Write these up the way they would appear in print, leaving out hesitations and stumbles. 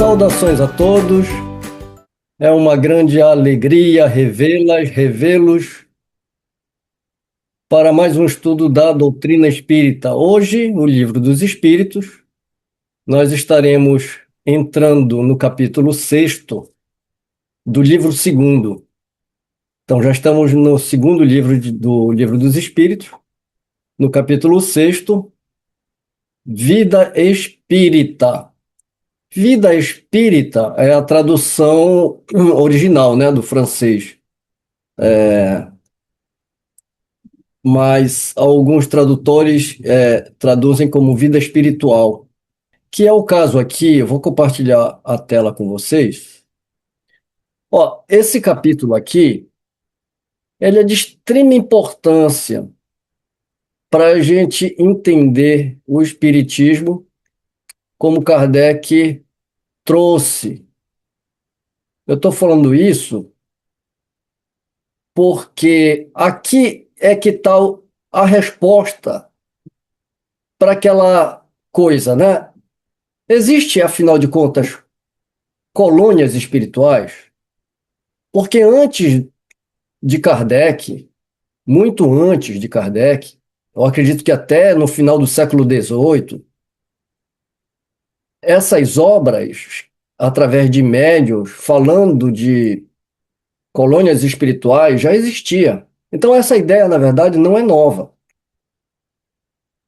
Saudações a todos. É uma grande alegria revê-los para mais um estudo da doutrina espírita. Hoje, o Livro dos Espíritos, nós estaremos entrando no capítulo 6º do livro 2º. Então, já estamos no segundo livro do Livro dos Espíritos, no capítulo 6º, Vida Espírita. Vida espírita é a tradução original, né, do francês. Mas alguns tradutores traduzem como vida espiritual, que é o caso aqui. Eu vou compartilhar a tela com vocês. Ó, esse capítulo aqui, ele é de extrema importância para a gente entender o espiritismo como Kardec trouxe. Eu estou falando isso porque aqui é que está a resposta para aquela coisa, né? Existe, afinal de contas, colônias espirituais? Porque antes de Kardec, muito antes de Kardec, eu acredito que até no final do século XVIII, essas obras, através de médiuns, falando de colônias espirituais, já existia. Então essa ideia, na verdade, não é nova.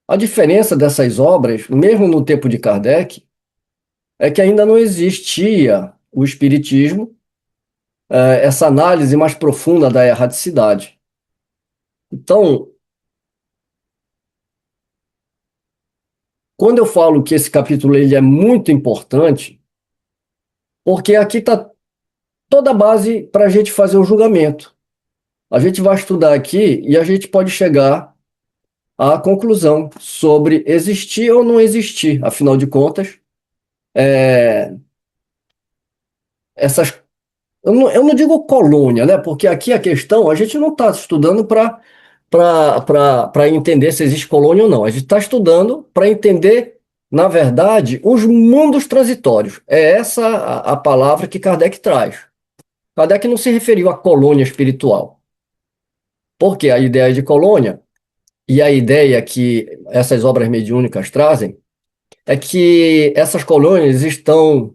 A diferença dessas obras, mesmo no tempo de Kardec, é que ainda não existia o espiritismo, essa análise mais profunda da erradicidade. Então, quando eu falo que esse capítulo ele é muito importante, porque aqui está toda a base para a gente fazer o julgamento. A gente vai estudar aqui e a gente pode chegar à conclusão sobre existir ou não existir. Afinal de contas, essas eu não digo colônia, né? Porque aqui a questão, a gente não está estudando para entender se existe colônia ou não. A gente está estudando para entender, na verdade, os mundos transitórios. É essa a palavra que Kardec traz. Kardec não se referiu à colônia espiritual. Porque a ideia de colônia e a ideia que essas obras mediúnicas trazem é que essas colônias estão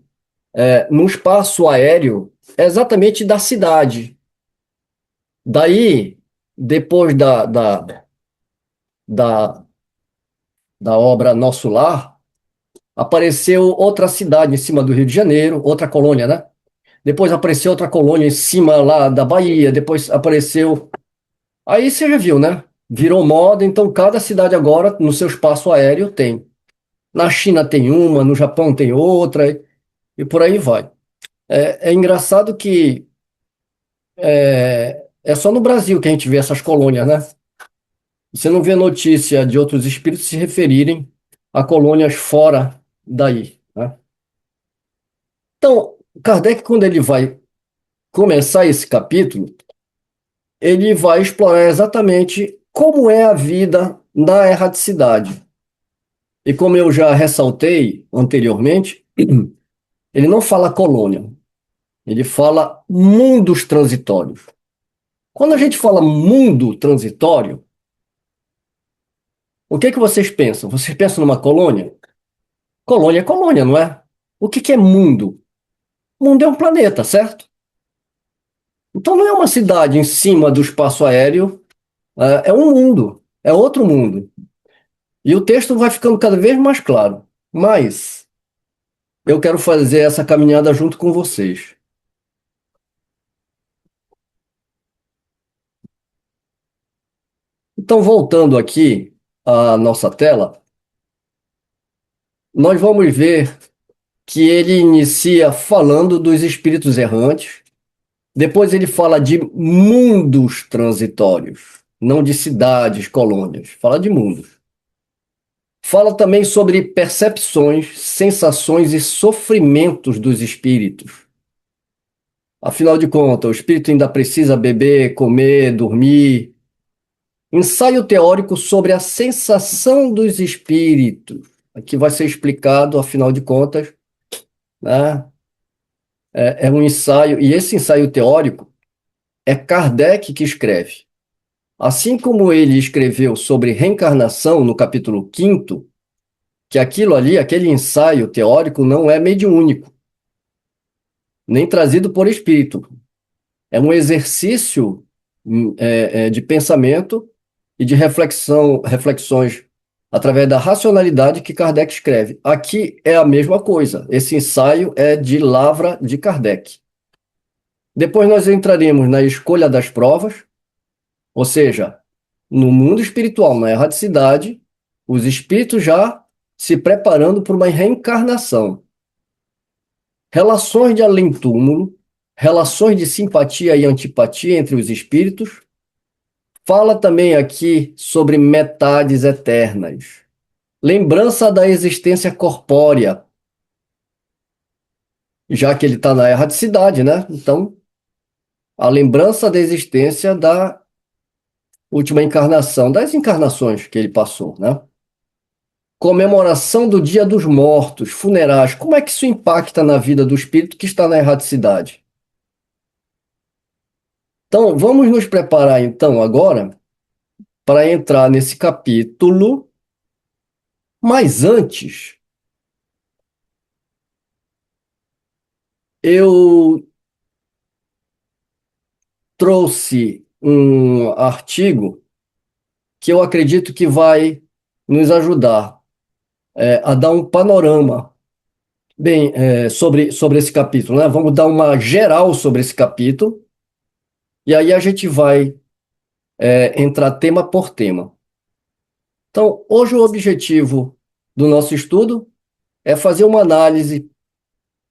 no espaço aéreo exatamente da cidade. Daí, depois da, da obra Nosso Lar, apareceu outra cidade em cima do Rio de Janeiro, outra colônia, né? Depois apareceu outra colônia em cima lá da Bahia, depois apareceu... Aí você já viu, né? Virou moda, então cada cidade agora, no seu espaço aéreo, tem. Na China tem uma, no Japão tem outra, e por aí vai. É engraçado que é só no Brasil que a gente vê essas colônias, né? Você não vê notícia de outros espíritos se referirem a colônias fora daí, né? Então, Kardec, quando ele vai começar esse capítulo, ele vai explorar exatamente como é a vida na erraticidade. E como eu já ressaltei anteriormente, ele não fala colônia, ele fala mundos transitórios. Quando a gente fala mundo transitório, o que é que vocês pensam? Vocês pensam numa colônia? Colônia é colônia, não é? O que é mundo? Mundo é um planeta, certo? Então não é uma cidade em cima do espaço aéreo, é um mundo, é outro mundo. E o texto vai ficando cada vez mais claro. Mas eu quero fazer essa caminhada junto com vocês. Então, voltando aqui à nossa tela, nós vamos ver que ele inicia falando dos espíritos errantes, depois ele fala de mundos transitórios, não de cidades, colônias, fala de mundos. Fala também sobre percepções, sensações e sofrimentos dos espíritos. Afinal de contas, o espírito ainda precisa beber, comer, dormir. Ensaio teórico sobre a sensação dos espíritos. Aqui vai ser explicado, afinal de contas, né? É um ensaio, e esse ensaio teórico é Kardec que escreve. Assim como ele escreveu sobre reencarnação no capítulo quinto, que aquilo ali, aquele ensaio teórico, não é mediúnico, nem trazido por espírito. É um exercício de pensamento e de reflexões através da racionalidade que Kardec escreve. Aqui é a mesma coisa. Esse ensaio é de Lavra de Kardec. Depois nós entraremos na escolha das provas, ou seja, no mundo espiritual, na erradicidade, os espíritos já se preparando para uma reencarnação. Relações de além-túmulo, relações de simpatia e antipatia entre os espíritos. Fala também aqui sobre metades eternas. Lembrança da existência corpórea, já que ele está na erradicidade, né? Então, a lembrança da existência da última encarnação, das encarnações que ele passou, né? Comemoração do Dia dos Mortos, funerais. Como é que isso impacta na vida do espírito que está na erradicidade? Então, vamos nos preparar então agora para entrar nesse capítulo, mas antes, eu trouxe um artigo que eu acredito que vai nos ajudar a dar um panorama bem sobre esse capítulo, né? Vamos dar uma geral sobre esse capítulo e aí a gente vai entrar tema por tema. Então, hoje o objetivo do nosso estudo é fazer uma análise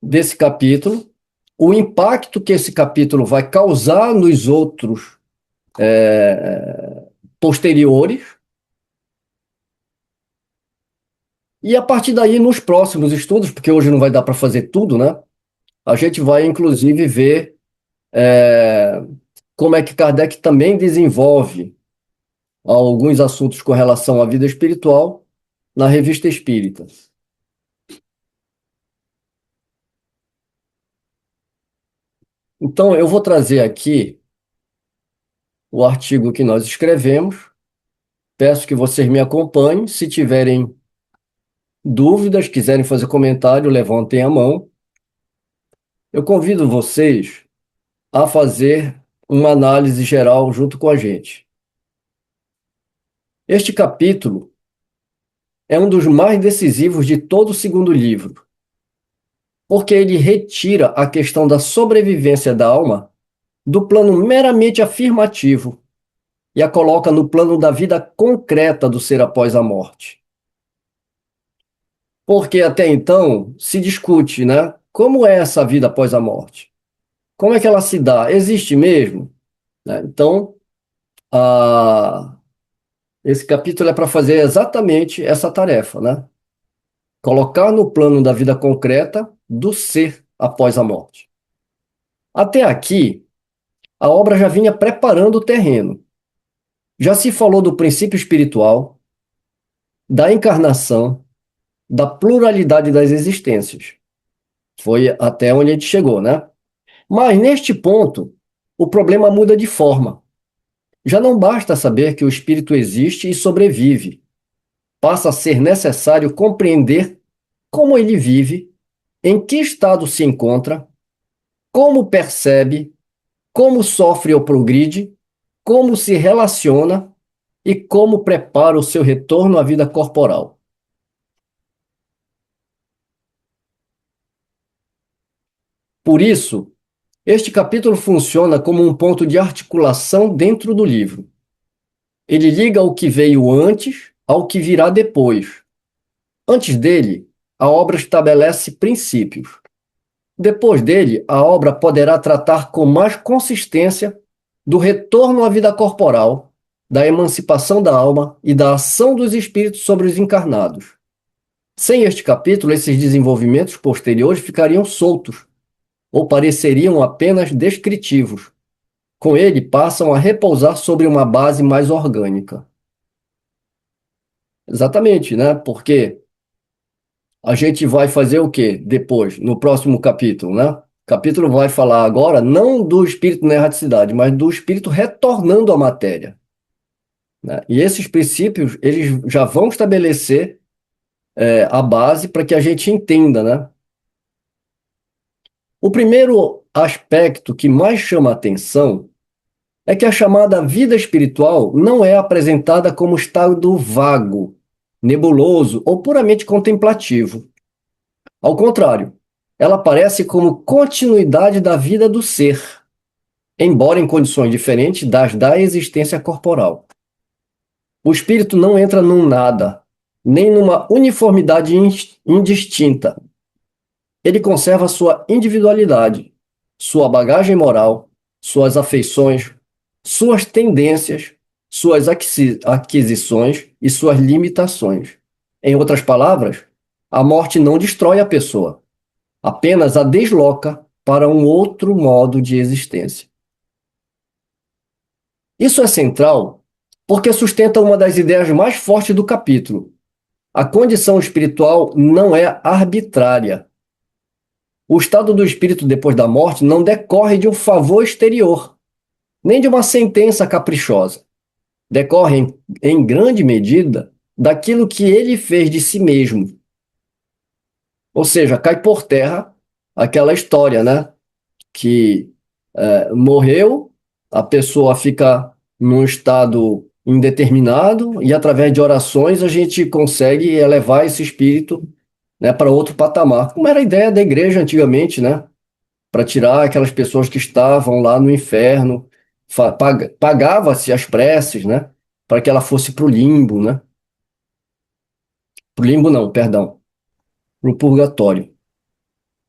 desse capítulo, o impacto que esse capítulo vai causar nos outros posteriores, e a partir daí, nos próximos estudos, porque hoje não vai dar para fazer tudo, né? A gente vai, inclusive, ver como é que Kardec também desenvolve alguns assuntos com relação à vida espiritual na Revista Espírita. Então, eu vou trazer aqui o artigo que nós escrevemos. Peço que vocês me acompanhem. Se tiverem dúvidas, quiserem fazer comentário, levantem a mão. Eu convido vocês a fazer uma análise geral junto com a gente. Este capítulo é um dos mais decisivos de todo o segundo livro, porque ele retira a questão da sobrevivência da alma do plano meramente afirmativo e a coloca no plano da vida concreta do ser após a morte. Porque até então se discute, né? Como é essa vida após a morte? Como é que ela se dá? Existe mesmo? Né? Então, esse capítulo é para fazer exatamente essa tarefa, né? Colocar no plano da vida concreta do ser após a morte. Até aqui, a obra já vinha preparando o terreno. Já se falou do princípio espiritual, da encarnação, da pluralidade das existências. Foi até onde a gente chegou, né? Mas neste ponto, o problema muda de forma. Já não basta saber que o espírito existe e sobrevive. Passa a ser necessário compreender como ele vive, em que estado se encontra, como percebe, como sofre ou progride, como se relaciona e como prepara o seu retorno à vida corporal. Por isso, este capítulo funciona como um ponto de articulação dentro do livro. Ele liga o que veio antes ao que virá depois. Antes dele, a obra estabelece princípios. Depois dele, a obra poderá tratar com mais consistência do retorno à vida corporal, da emancipação da alma e da ação dos espíritos sobre os encarnados. Sem este capítulo, esses desenvolvimentos posteriores ficariam soltos ou pareceriam apenas descritivos. Com ele, passam a repousar sobre uma base mais orgânica. Exatamente, né? Porque A gente vai fazer o quê depois, no próximo capítulo, né? O capítulo vai falar agora não do espírito na erraticidade, mas do espírito retornando à matéria, né? E esses princípios, eles já vão estabelecer a base para que a gente entenda, né? O primeiro aspecto que mais chama a atenção é que a chamada vida espiritual não é apresentada como estado vago, nebuloso ou puramente contemplativo. Ao contrário, ela aparece como continuidade da vida do ser, embora em condições diferentes das da existência corporal. O espírito não entra num nada, nem numa uniformidade indistinta. Ele conserva sua individualidade, sua bagagem moral, suas afeições, suas tendências, suas aquisições e suas limitações. Em outras palavras, a morte não destrói a pessoa, apenas a desloca para um outro modo de existência. Isso é central porque sustenta uma das ideias mais fortes do capítulo. A condição espiritual não é arbitrária. O estado do espírito depois da morte não decorre de um favor exterior, nem de uma sentença caprichosa. Decorre, em grande medida, daquilo que ele fez de si mesmo. Ou seja, cai por terra aquela história, né? Que morreu, a pessoa fica num estado indeterminado e através de orações a gente consegue elevar esse espírito, né, para outro patamar. Como era a ideia da igreja antigamente, né? Para tirar aquelas pessoas que estavam lá no inferno, pagava-se as preces, né? Para que ela fosse para o limbo, né? Para o limbo não, perdão, para o purgatório.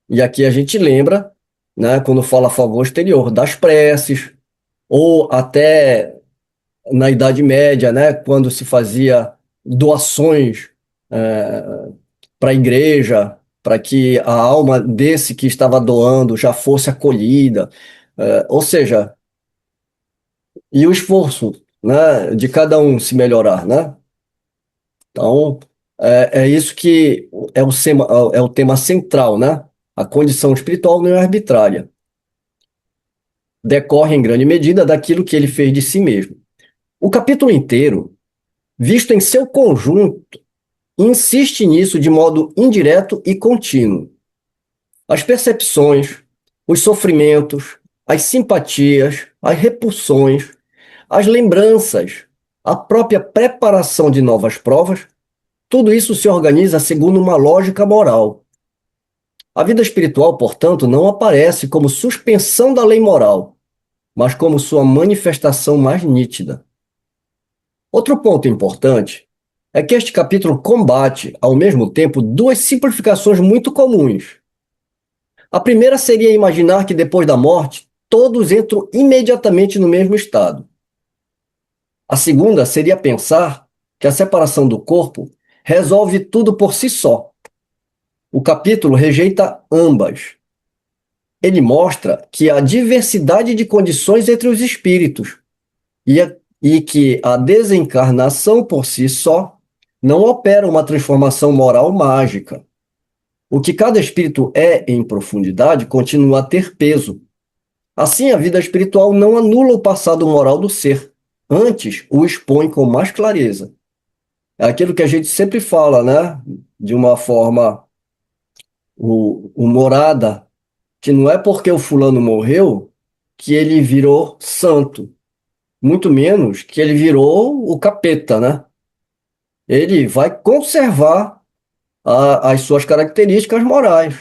E aqui a gente lembra, né, quando fala a favor exterior, das preces, ou até na Idade Média, né, quando se fazia doações para a igreja, para que a alma desse que estava doando já fosse acolhida. Ou seja, e o esforço, né, de cada um se melhorar, né? Então, é isso que é o tema central, né? A condição espiritual não é arbitrária. Decorre em grande medida daquilo que ele fez de si mesmo. O capítulo inteiro, visto em seu conjunto, insiste nisso de modo indireto e contínuo. As percepções, os sofrimentos, as simpatias, as repulsões, as lembranças, a própria preparação de novas provas, tudo isso se organiza segundo uma lógica moral. A vida espiritual, portanto, não aparece como suspensão da lei moral, mas como sua manifestação mais nítida. Outro ponto importante é que este capítulo combate, ao mesmo tempo, duas simplificações muito comuns. A primeira seria imaginar que depois da morte, todos entram imediatamente no mesmo estado. A segunda seria pensar que a separação do corpo resolve tudo por si só. O capítulo rejeita ambas. Ele mostra que há diversidade de condições entre os espíritos e que a desencarnação por si só não opera uma transformação moral mágica. O que cada espírito é em profundidade continua a ter peso. Assim, a vida espiritual não anula o passado moral do ser, antes o expõe com mais clareza. É aquilo que a gente sempre fala, né? De uma forma humorada, que não é porque o fulano morreu que ele virou santo, muito menos que ele virou o capeta, né? Ele vai conservar as suas características morais.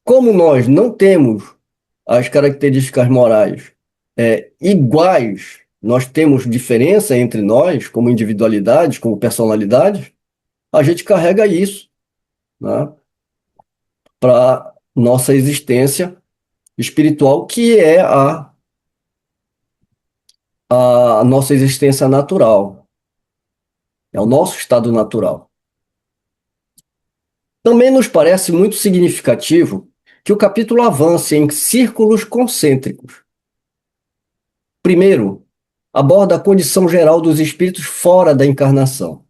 Como nós não temos as características morais iguais, nós temos diferença entre nós, como individualidades, como personalidades, a gente carrega isso, né, para nossa existência espiritual, que é a nossa existência natural, é o nosso estado natural. Também nos parece muito significativo que o capítulo avance em círculos concêntricos. Primeiro, aborda a condição geral dos espíritos fora da encarnação.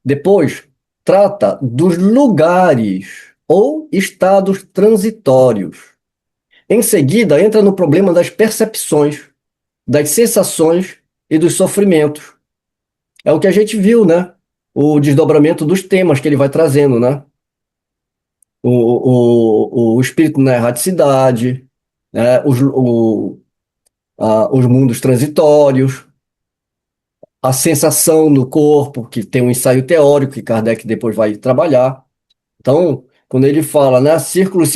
Depois, trata dos lugares ou estados transitórios. Em seguida, entra no problema das percepções, das sensações e dos sofrimentos. É o que a gente viu, né? O desdobramento dos temas que ele vai trazendo, né? O espírito na erraticidade, né? Os mundos transitórios, a sensação no corpo, que tem um ensaio teórico que Kardec depois vai trabalhar. Então, quando ele fala, né, círculos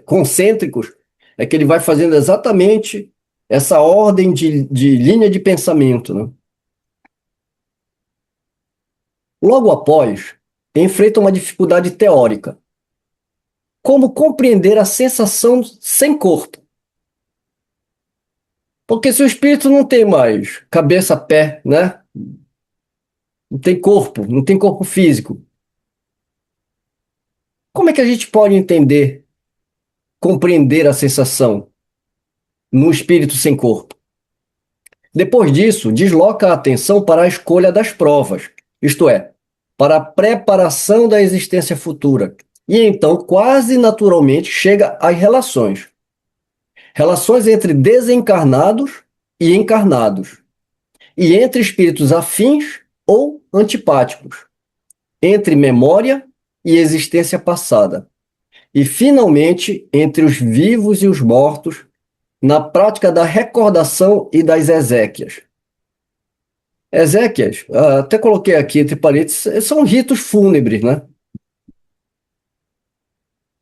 concêntricos, é que ele vai fazendo exatamente essa ordem de linha de pensamento, né? Logo após, enfrenta uma dificuldade teórica. Como compreender a sensação sem corpo? Porque se o espírito não tem mais cabeça, pé, né? Não tem corpo físico. Como é que a gente pode entender, compreender a sensação no espírito sem corpo? Depois disso, desloca a atenção para a escolha das provas, isto é, para a preparação da existência futura. E então, quase naturalmente, chega às relações. Relações entre desencarnados e encarnados, e entre espíritos afins ou antipáticos, entre memória e existência passada, e finalmente entre os vivos e os mortos, na prática da recordação e das exéquias. Exéquias, até coloquei aqui entre parênteses, são ritos fúnebres, né?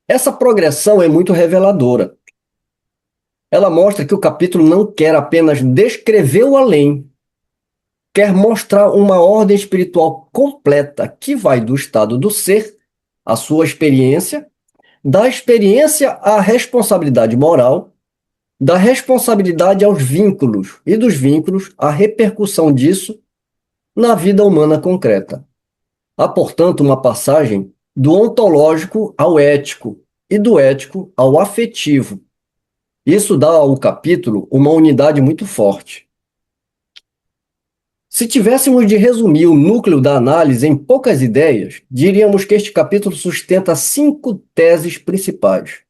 Essa progressão é muito reveladora. Ela mostra que o capítulo não quer apenas descrever o além, quer mostrar uma ordem espiritual completa que vai do estado do ser, à sua experiência, da experiência à responsabilidade moral, da responsabilidade aos vínculos e dos vínculos à repercussão disso na vida humana concreta. Há, portanto, uma passagem do ontológico ao ético e do ético ao afetivo. Isso dá ao capítulo uma unidade muito forte. Se tivéssemos de resumir o núcleo da análise em poucas ideias, diríamos que este capítulo sustenta 5 teses principais.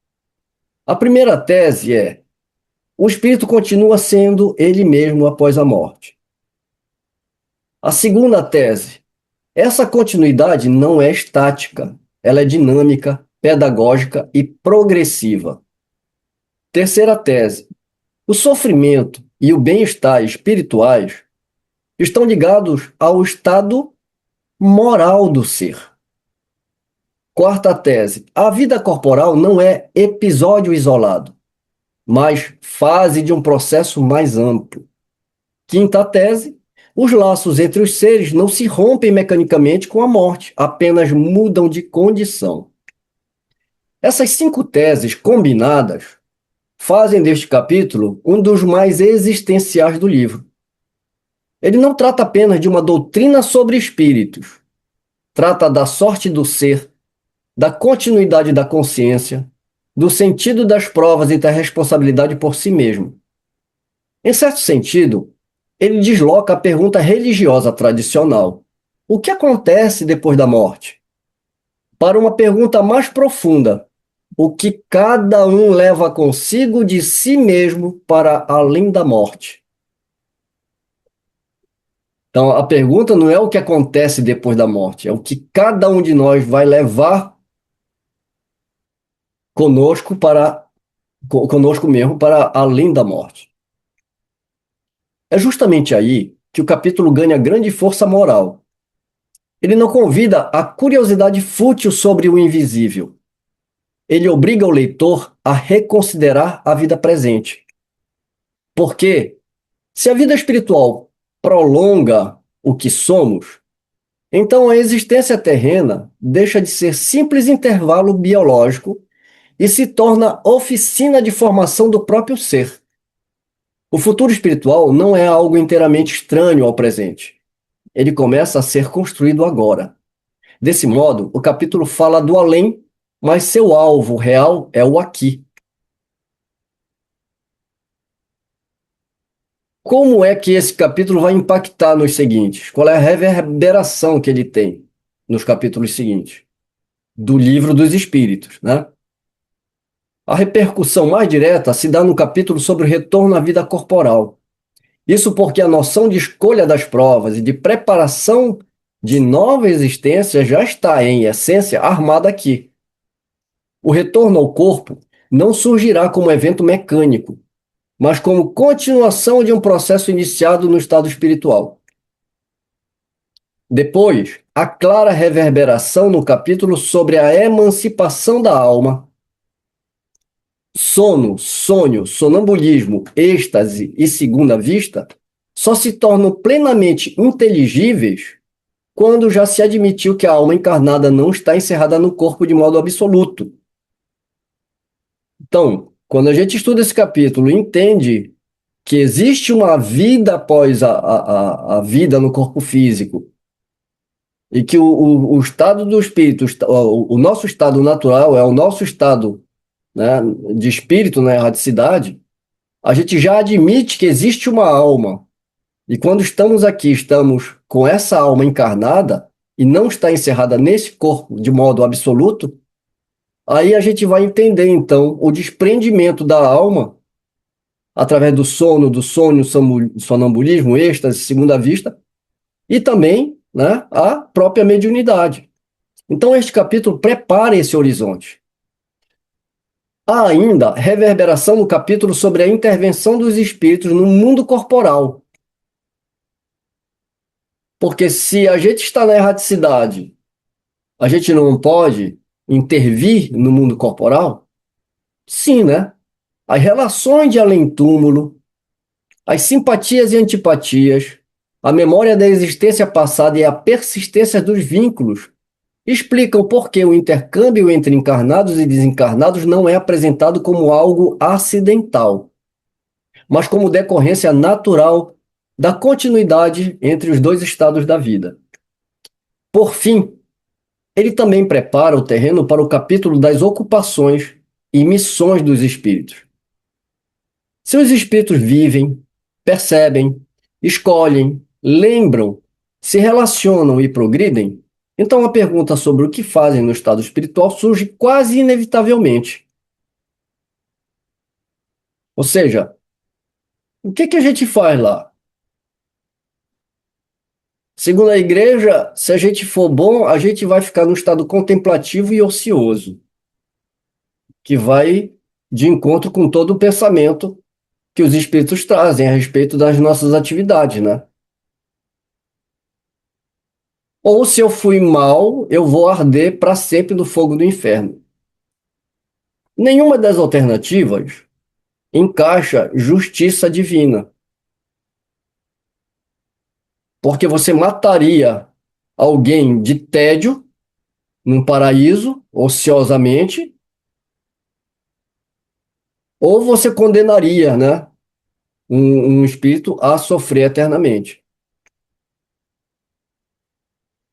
A primeira tese é: o espírito continua sendo ele mesmo após a morte. A segunda tese: essa continuidade não é estática, ela é dinâmica, pedagógica e progressiva. Terceira tese: o sofrimento e o bem-estar espirituais estão ligados ao estado moral do ser. Quarta tese: a vida corporal não é episódio isolado, mas fase de um processo mais amplo. Quinta tese: os laços entre os seres não se rompem mecanicamente com a morte, apenas mudam de condição. Essas 5 teses combinadas fazem deste capítulo um dos mais existenciais do livro. Ele não trata apenas de uma doutrina sobre espíritos, trata da sorte do ser, da continuidade da consciência, do sentido das provas e da responsabilidade por si mesmo. Em certo sentido, ele desloca a pergunta religiosa tradicional: o que acontece depois da morte? Para uma pergunta mais profunda: o que cada um leva consigo de si mesmo para além da morte? Então, a pergunta não é o que acontece depois da morte, é o que cada um de nós vai levar conosco mesmo para além da morte. É justamente aí que o capítulo ganha grande força moral. Ele não convida a curiosidade fútil sobre o invisível. Ele obriga o leitor a reconsiderar a vida presente. Porque, se a vida espiritual prolonga o que somos, então a existência terrena deixa de ser simples intervalo biológico e se torna oficina de formação do próprio ser. O futuro espiritual não é algo inteiramente estranho ao presente. Ele começa a ser construído agora. Desse modo, o capítulo fala do além, mas seu alvo real é o aqui. Como é que esse capítulo vai impactar nos seguintes? Qual é a reverberação que ele tem? nos capítulos seguintes, do Livro dos Espíritos, né? A repercussão mais direta se dá no capítulo sobre o retorno à vida corporal. Isso porque a noção de escolha das provas e de preparação de nova existência já está, em essência, armada aqui. O retorno ao corpo não surgirá como evento mecânico, mas como continuação de um processo iniciado no estado espiritual. Depois, a clara reverberação no capítulo sobre a emancipação da alma. Sono, sonho, sonambulismo, êxtase e segunda vista só se tornam plenamente inteligíveis quando já se admitiu que a alma encarnada não está encerrada no corpo de modo absoluto. Então, quando a gente estuda esse capítulo e entende que existe uma vida após a vida no corpo físico, e que o estado do espírito, o nosso estado natural é o nosso estado, né, de espírito, na erraticidade, a gente já admite que existe uma alma. E quando estamos aqui, estamos com essa alma encarnada e não está encerrada nesse corpo de modo absoluto, aí a gente vai entender, então, o desprendimento da alma através do sono, do sonho, sonambulismo, êxtase, segunda vista, e também, né, a própria mediunidade. Então, este capítulo prepara esse horizonte. Há ainda reverberação no capítulo sobre a intervenção dos espíritos no mundo corporal. Porque se a gente está na erraticidade, a gente não pode intervir no mundo corporal? Sim, né? As relações de além-túmulo, as simpatias e antipatias, a memória da existência passada e a persistência dos vínculos explicam por que o intercâmbio entre encarnados e desencarnados não é apresentado como algo acidental, mas como decorrência natural da continuidade entre os dois estados da vida. Por fim, ele também prepara o terreno para o capítulo das ocupações e missões dos espíritos. Se os espíritos vivem, percebem, escolhem, lembram, se relacionam e progridem, então a pergunta sobre o que fazem no estado espiritual surge quase inevitavelmente. Ou seja, o que a gente faz lá? Segundo a igreja, se a gente for bom, a gente vai ficar no estado contemplativo e ocioso, que vai de encontro com todo o pensamento que os espíritos trazem a respeito das nossas atividades, né? Ou se eu fui mal, eu vou arder para sempre no fogo do inferno. Nenhuma das alternativas encaixa justiça divina, porque você mataria alguém de tédio num paraíso, ociosamente, ou você condenaria, né, um espírito a sofrer eternamente.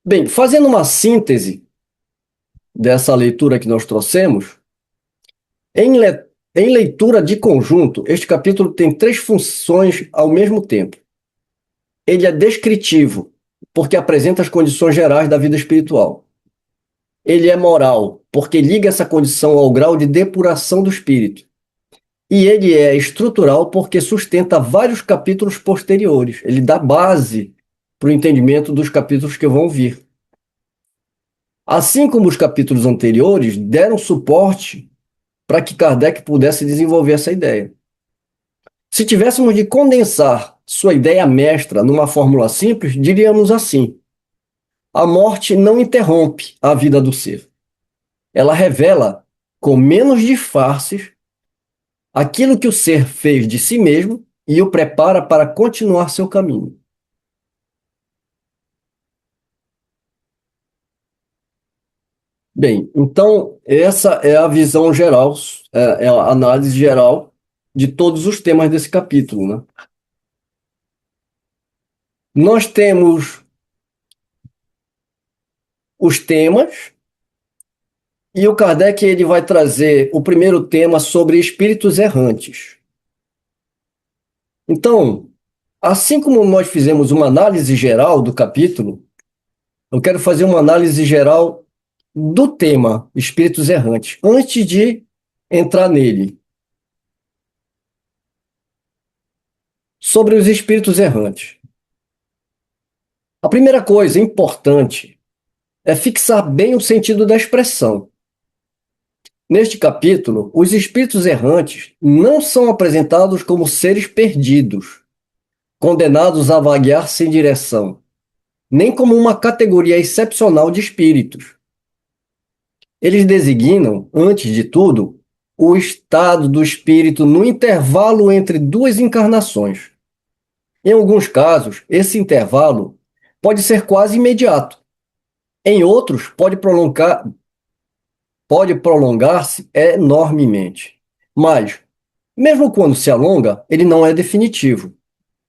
Bem, fazendo uma síntese dessa leitura que nós trouxemos, em leitura de conjunto, este capítulo tem três funções ao mesmo tempo. Ele é descritivo, porque apresenta as condições gerais da vida espiritual. Ele é moral, porque liga essa condição ao grau de depuração do espírito. E ele é estrutural, porque sustenta vários capítulos posteriores. Ele dá base para o entendimento dos capítulos que vão vir. Assim como os capítulos anteriores deram suporte para que Kardec pudesse desenvolver essa ideia. Se tivéssemos de condensar sua ideia mestra numa fórmula simples, diríamos assim: a morte não interrompe a vida do ser. Ela revela, com menos disfarces, aquilo que o ser fez de si mesmo e o prepara para continuar seu caminho. Bem, então essa é a visão geral, é a análise geral de todos os temas desse capítulo, né? Nós temos os temas e o Kardec ele vai trazer o primeiro tema sobre espíritos errantes. Então, assim como nós fizemos uma análise geral do capítulo, Eu quero fazer uma análise geral do tema espíritos errantes, antes de entrar nele. Sobre os espíritos errantes. A primeira coisa importante é fixar bem o sentido da expressão. Neste capítulo, os espíritos errantes não são apresentados como seres perdidos, condenados a vaguear sem direção, nem como uma categoria excepcional de espíritos. Eles designam, antes de tudo, o estado do espírito no intervalo entre duas encarnações. Em alguns casos, esse intervalo pode ser quase imediato. Em outros, pode prolongar-se enormemente. Mas, mesmo quando se alonga, ele não é definitivo.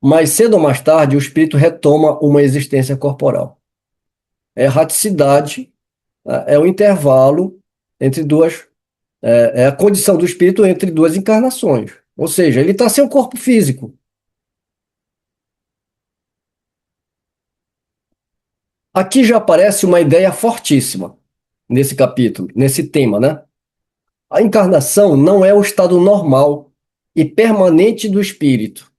Mais cedo ou mais tarde, o espírito retoma uma existência corporal. Erraticidade é o intervalo entre duas, é a condição do espírito entre duas encarnações. Ou seja, ele está sem o corpo físico. Aqui já aparece uma ideia fortíssima nesse capítulo, nesse tema, né? A encarnação não é o estado normal e permanente do espírito.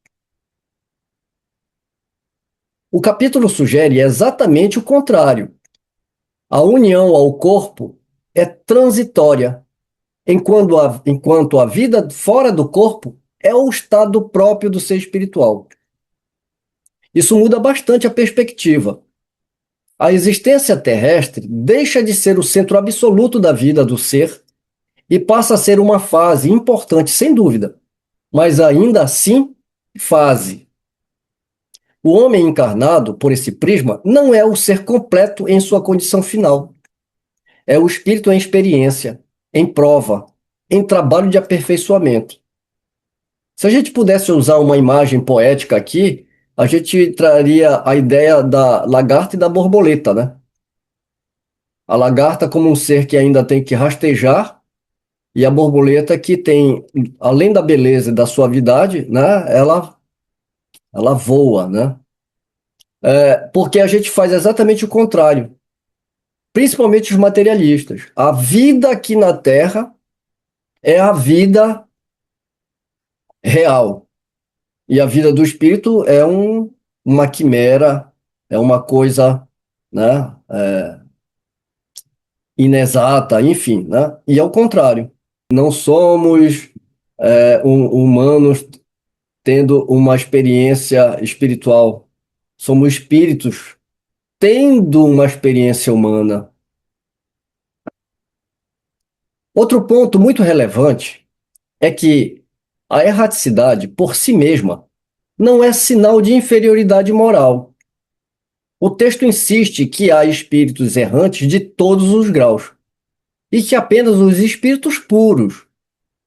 O capítulo sugere exatamente o contrário. A união ao corpo é transitória, enquanto a vida fora do corpo é o estado próprio do ser espiritual. Isso muda bastante a perspectiva. A existência terrestre deixa de ser o centro absoluto da vida do ser e passa a ser uma fase importante, sem dúvida, mas ainda assim, fase. O homem encarnado, por esse prisma, não é o ser completo em sua condição final. É o espírito em experiência, em prova, em trabalho de aperfeiçoamento. Se a gente pudesse usar uma imagem poética aqui, a gente traria a ideia da lagarta e da borboleta, né? A lagarta como um ser que ainda tem que rastejar, e a borboleta que tem, além da beleza e da suavidade, né? Ela voa, né? Porque a gente faz exatamente o contrário, principalmente os materialistas. A vida aqui na Terra é a vida real. E a vida do espírito é uma quimera, é uma coisa, né, inexata, enfim, né? E ao contrário, não somos humanos tendo uma experiência espiritual, somos espíritos tendo uma experiência humana. Outro ponto muito relevante é que a erraticidade, por si mesma, não é sinal de inferioridade moral. O texto insiste que há espíritos errantes de todos os graus, e que apenas os espíritos puros,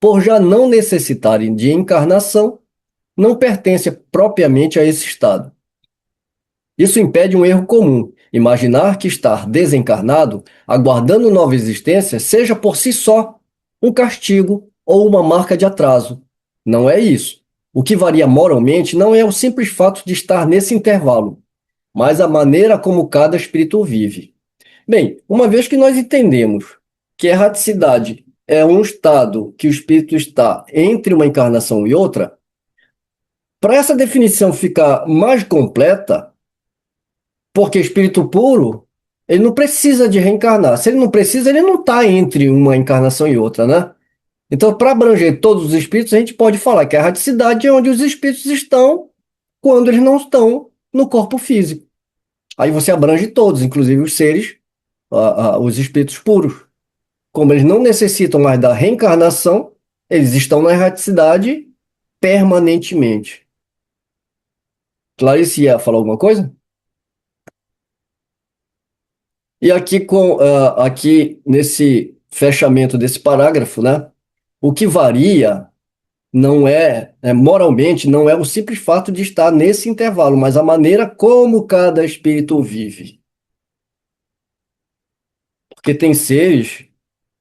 por já não necessitarem de encarnação, não pertencem propriamente a esse estado. Isso impede um erro comum, imaginar que estar desencarnado, aguardando nova existência, seja por si só um castigo ou uma marca de atraso. Não é isso. O que varia moralmente não é o simples fato de estar nesse intervalo, mas a maneira como cada espírito vive. Bem, uma vez que nós entendemos que a erraticidade é um estado que o espírito está entre uma encarnação e outra, para essa definição ficar mais completa, porque espírito puro, ele não precisa de reencarnar. Se ele não precisa, ele não está entre uma encarnação e outra, né? Então, para abranger todos os espíritos, a gente pode falar que a erraticidade é onde os espíritos estão quando eles não estão no corpo físico. Aí você abrange todos, inclusive os seres, os espíritos puros. Como eles não necessitam mais da reencarnação, eles estão na erraticidade permanentemente. Clarice ia falar alguma coisa? E aqui, aqui nesse fechamento desse parágrafo, né, o que varia não moralmente, não é o simples fato de estar nesse intervalo, mas a maneira como cada espírito vive. Porque tem seres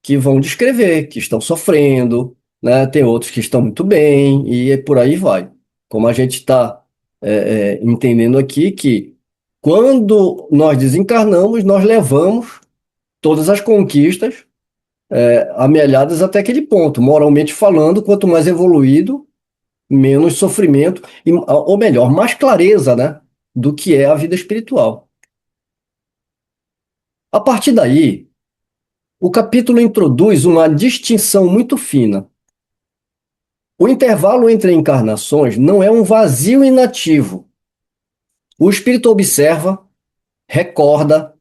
que vão descrever, que estão sofrendo, né? Tem outros que estão muito bem, e por aí vai. Como a gente está entendendo aqui que Quando nós desencarnamos, nós levamos todas as conquistas amealhadas até aquele ponto. Moralmente falando, quanto mais evoluído, menos sofrimento, ou melhor, mais clareza, né, do que é a vida espiritual. A partir daí, o capítulo introduz uma distinção muito fina. O intervalo entre encarnações não é um vazio inativo. O espírito observa, recorda,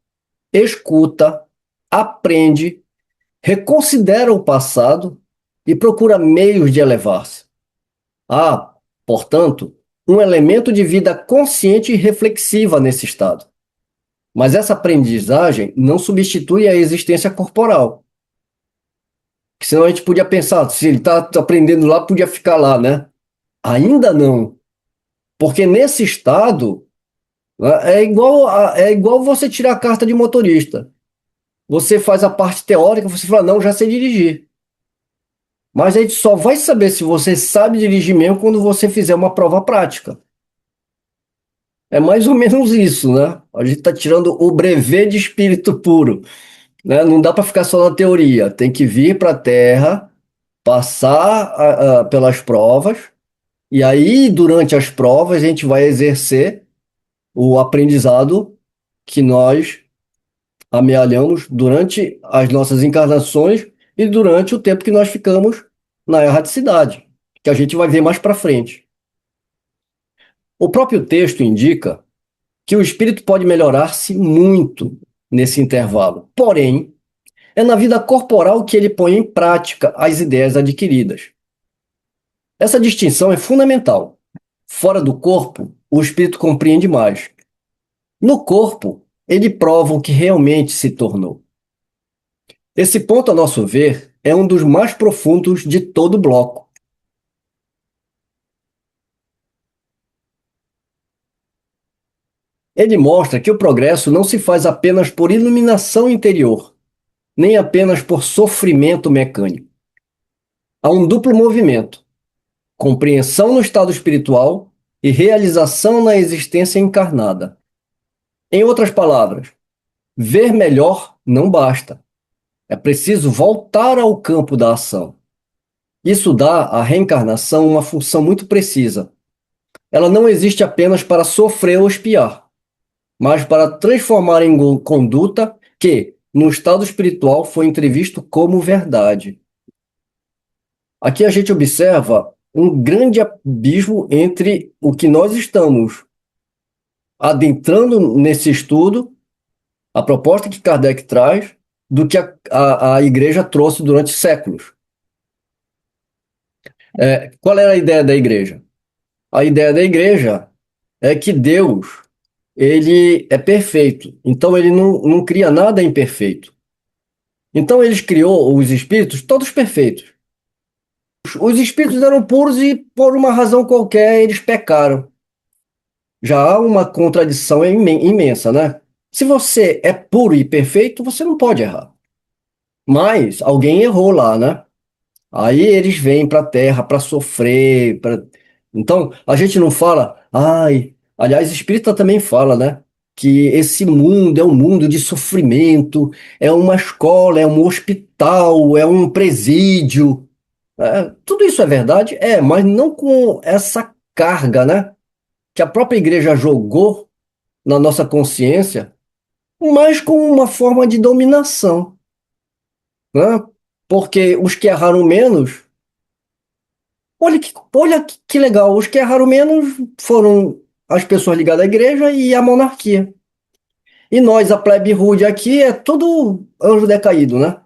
escuta, aprende, reconsidera o passado e procura meios de elevar-se. Há, portanto, um elemento de vida consciente e reflexiva nesse estado. Mas essa aprendizagem não substitui a existência corporal. Porque senão a gente podia pensar, se ele está aprendendo lá, podia ficar lá, né? Ainda não. Porque nesse estado, né, é igual você tirar a carta de motorista. Você faz a parte teórica, você fala, não, já sei dirigir. Mas a gente só vai saber se você sabe dirigir mesmo quando você fizer uma prova prática. É mais ou menos isso, né? A gente está tirando o brevet de espírito puro, né? Não dá para ficar só na teoria. Tem que vir para a Terra, passar pelas provas, e aí, durante as provas, a gente vai exercer o aprendizado que nós amealhamos durante as nossas encarnações e durante o tempo que nós ficamos na erraticidade, que a gente vai ver mais para frente. O próprio texto indica que o espírito pode melhorar-se muito nesse intervalo, porém, é na vida corporal que ele põe em prática as ideias adquiridas. Essa distinção é fundamental. Fora do corpo, o espírito compreende mais. No corpo, ele prova o que realmente se tornou. Esse ponto, a nosso ver, é um dos mais profundos de todo o bloco. Ele mostra que o progresso não se faz apenas por iluminação interior, nem apenas por sofrimento mecânico. Há um duplo movimento: compreensão no estado espiritual e realização na existência encarnada. Em outras palavras, ver melhor não basta. É preciso voltar ao campo da ação. Isso dá à reencarnação uma função muito precisa. Ela não existe apenas para sofrer ou expiar, mas para transformar em conduta que, no estado espiritual, foi entrevisto como verdade. Aqui a gente observa um grande abismo entre o que nós estamos adentrando nesse estudo, a proposta que Kardec traz, do que a Igreja trouxe durante séculos. Qual era a ideia da Igreja? A ideia da Igreja é que Deus, ele é perfeito, então ele não cria nada imperfeito. Então ele criou os espíritos todos perfeitos. Os espíritos eram puros e, por uma razão qualquer, eles pecaram. Já há uma contradição imensa, né? Se você é puro e perfeito, você não pode errar. Mas alguém errou lá, né? Aí eles vêm para a Terra para sofrer. Então, a gente não fala, ai. Aliás, Espírita também fala, né? Que esse mundo é um mundo de sofrimento, é uma escola, é um hospital, é um presídio. Tudo isso é verdade? Mas não com essa carga, né? Que a própria igreja jogou na nossa consciência, mas com uma forma de dominação, né? Porque os que erraram menos, olha que legal, os que erraram menos foram as pessoas ligadas à igreja e à monarquia. E nós, a plebe rude aqui, é todo anjo decaído, né?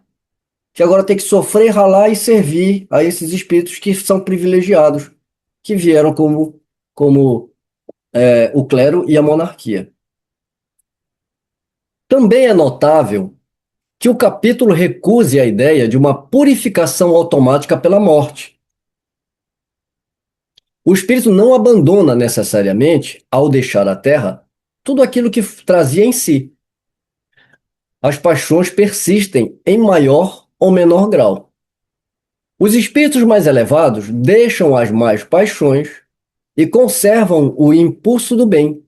Que agora tem que sofrer, ralar e servir a esses espíritos que são privilegiados, que vieram como o clero e a monarquia. Também é notável que o capítulo recuse a ideia de uma purificação automática pela morte. O espírito não abandona necessariamente, ao deixar a Terra, tudo aquilo que trazia em si. As paixões persistem em maior ou menor grau. Os espíritos mais elevados deixam as más paixões e conservam o impulso do bem,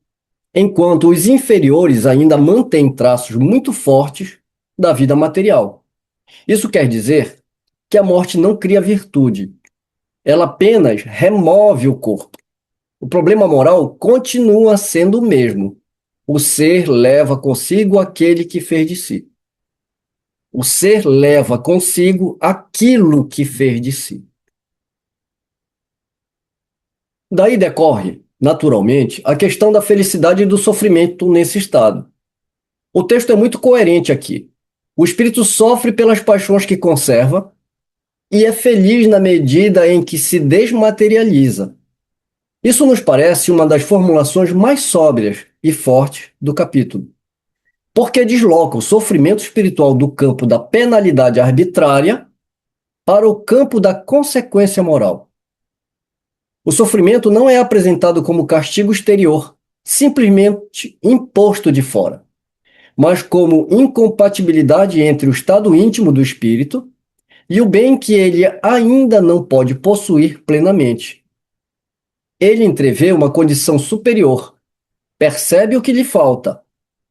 enquanto os inferiores ainda mantêm traços muito fortes da vida material. Isso quer dizer que a morte não cria virtude, ela apenas remove o corpo. O problema moral continua sendo o mesmo. O ser leva consigo aquele que fez de si. O ser leva consigo aquilo que fez de si. Daí decorre, naturalmente, a questão da felicidade e do sofrimento nesse estado. O texto é muito coerente aqui. O espírito sofre pelas paixões que conserva e é feliz na medida em que se desmaterializa. Isso nos parece uma das formulações mais sóbrias e fortes do capítulo, porque desloca o sofrimento espiritual do campo da penalidade arbitrária para o campo da consequência moral. O sofrimento não é apresentado como castigo exterior, simplesmente imposto de fora, mas como incompatibilidade entre o estado íntimo do espírito e o bem que ele ainda não pode possuir plenamente. Ele entrevê uma condição superior, percebe o que lhe falta,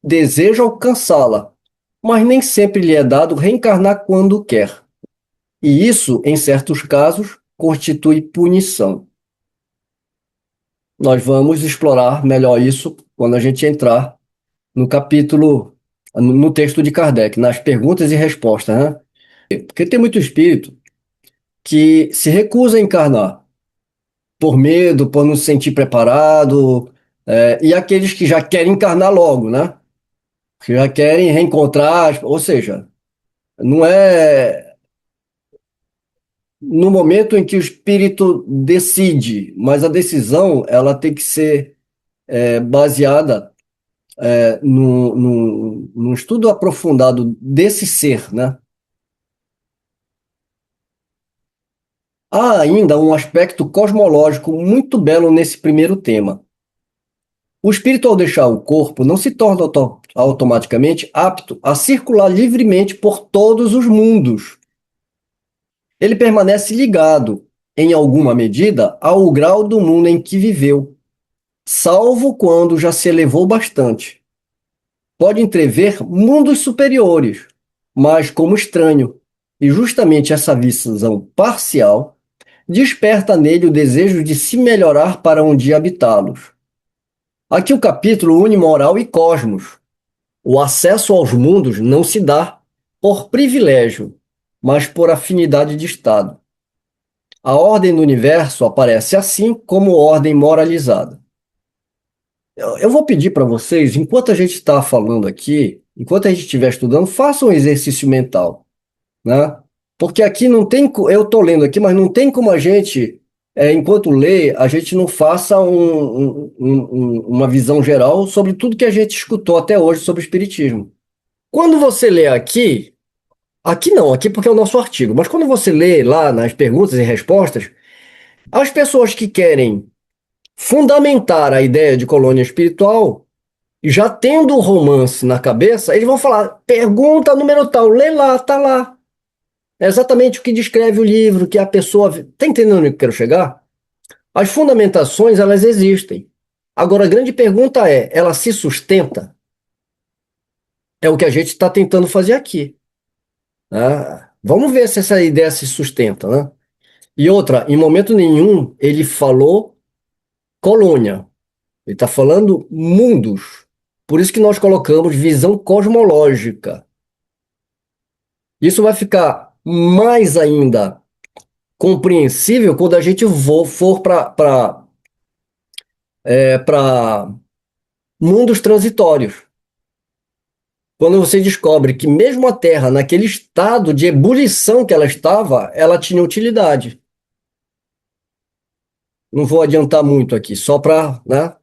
deseja alcançá-la, mas nem sempre lhe é dado reencarnar quando quer. E isso, em certos casos, constitui punição. Nós vamos explorar melhor isso quando a gente entrar no capítulo, no texto de Kardec, nas perguntas e respostas, né? Porque tem muito espírito que se recusa a encarnar por medo, por não se sentir preparado, e aqueles que já querem encarnar logo, né? Que já querem reencontrar, ou seja, não é no momento em que o espírito decide, mas a decisão ela tem que ser baseada num estudo aprofundado desse ser, né? Há ainda um aspecto cosmológico muito belo nesse primeiro tema. O espírito, ao deixar o corpo, não se torna automaticamente apto a circular livremente por todos os mundos. Ele permanece ligado, em alguma medida, ao grau do mundo em que viveu, salvo quando já se elevou bastante. Pode entrever mundos superiores, mas como estranho, e justamente essa visão parcial desperta nele o desejo de se melhorar para um dia habitá-los. Aqui o capítulo une moral e cosmos. O acesso aos mundos não se dá por privilégio, mas por afinidade de estado. A ordem do universo aparece assim como ordem moralizada. Eu vou pedir para vocês, enquanto a gente está falando aqui, enquanto a gente estiver estudando, façam um exercício mental, né? Porque aqui não tem, eu estou lendo aqui, mas não tem como a gente, enquanto lê, a gente não faça uma visão geral sobre tudo que a gente escutou até hoje sobre o Espiritismo. Quando você lê aqui, aqui não, aqui porque é o nosso artigo, mas quando você lê lá nas perguntas e respostas, as pessoas que querem fundamentar a ideia de colônia espiritual, já tendo o romance na cabeça, eles vão falar, pergunta número tal, lê lá, tá lá. É exatamente o que descreve o livro, que a pessoa... Está entendendo onde eu quero chegar? As fundamentações, elas existem. Agora, a grande pergunta é, ela se sustenta? É o que a gente está tentando fazer aqui. Né? Vamos ver se essa ideia se sustenta, né? E outra, em momento nenhum ele falou colônia. Ele está falando mundos. Por isso que nós colocamos visão cosmológica. Isso vai ficar mais ainda compreensível quando a gente for para mundos transitórios. Quando você descobre que mesmo a Terra, naquele estado de ebulição que ela estava, ela tinha utilidade. Não vou adiantar muito aqui, só para, né?